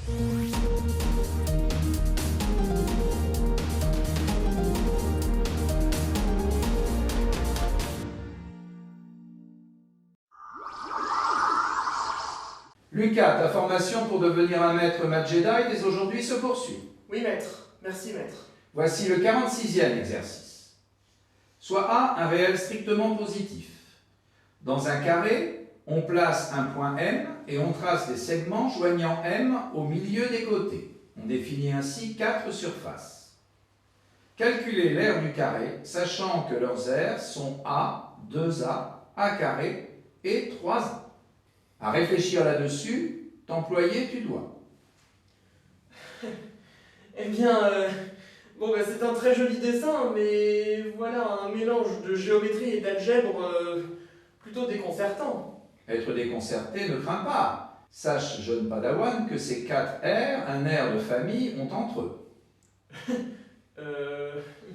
Lucas, ta formation pour devenir un maître maths Jedi dès aujourd'hui se poursuit. Oui, maître. Merci, maître. Voici le 46e exercice. Soit A un réel strictement positif. Dans un carré, on place un point M et on trace des segments joignant M au milieu des côtés. On définit ainsi 4 surfaces. Calculez l'aire du carré, sachant que leurs aires sont A, 2A, A carré et 3A. À réfléchir là-dessus, t'employer tu dois. Eh bien, c'est un très joli dessin, mais voilà un mélange de géométrie et d'algèbre plutôt déconcertant. Être déconcerté ne craint pas. Sache, jeune padawan, que ces 4 aires, un air de famille, ont entre eux.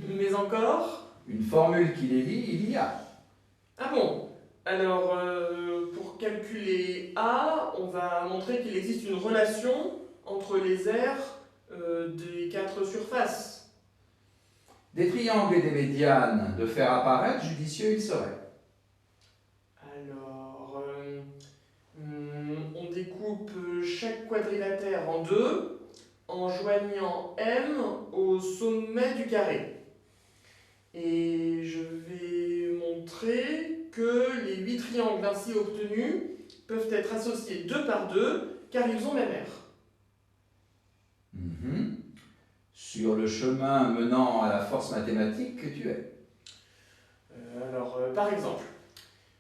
Mais encore? Une formule qui les lie, il y a. Ah bon? Alors, pour calculer A, on va montrer qu'il existe une relation entre les aires des 4 surfaces. Des triangles et des médianes, de faire apparaître, judicieux il serait. Alors, on découpe chaque quadrilatère en 2 en joignant M au sommet du carré. Et je vais montrer que les 8 triangles ainsi obtenus peuvent être associés 2 par 2 car ils ont même aire. Sur le chemin menant à la force mathématique que tu es. Par exemple,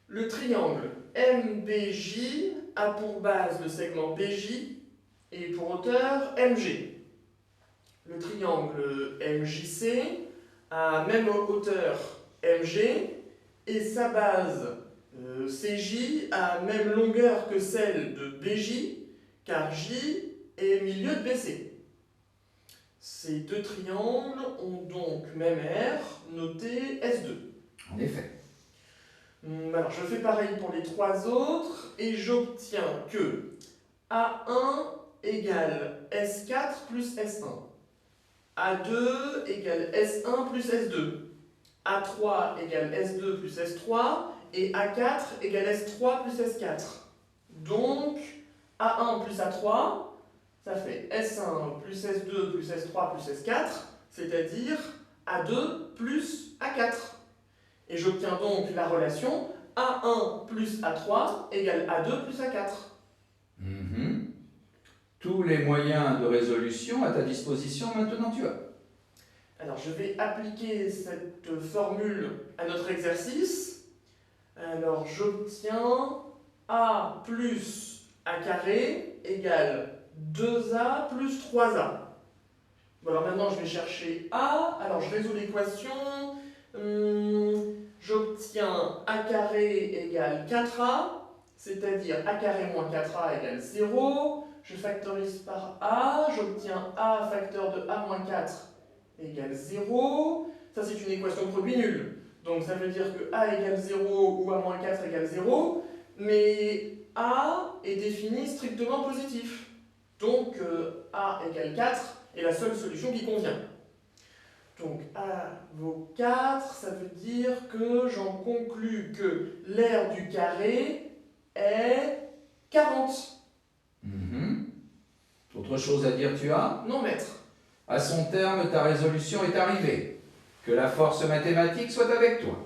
le triangle MBJ a pour base le segment BJ et pour hauteur MG. Le triangle MJC a même hauteur MG et sa base CJ a même longueur que celle de BJ car J est milieu de BC. Ces 2 triangles ont donc même aire, notée S2. En effet. Alors je fais pareil pour les 3 autres et j'obtiens que A1 égale S4 plus S1, A2 égale S1 plus S2, A3 égale S2 plus S3 et A4 égale S3 plus S4. Donc A1 plus A3, ça fait S1 plus S2 plus S3 plus S4, c'est-à-dire A2 plus A4. Et j'obtiens donc la relation A1 plus A3 égale A2 plus A4. Tous les moyens de résolution à ta disposition maintenant tu as. Alors je vais appliquer cette formule à notre exercice. Alors j'obtiens A plus A carré égale 2A plus 3A. Bon, alors maintenant je vais chercher A. Alors je résous l'équation. J'obtiens A carré égale 4A, c'est-à-dire A carré moins 4A égale 0. Je factorise par A, j'obtiens A facteur de A moins 4 égale 0. Ça c'est une équation de produit nul. Donc ça veut dire que A égale 0 ou A moins 4 égale 0. Mais A est défini strictement positif. Donc A égale 4 est la seule solution qui convient. Donc A vaut 4, ça veut dire que j'en conclus que l'aire du carré est 40. Autre chose à dire tu as? Non, maître. À son terme, ta résolution est arrivée. Que la force mathématique soit avec toi.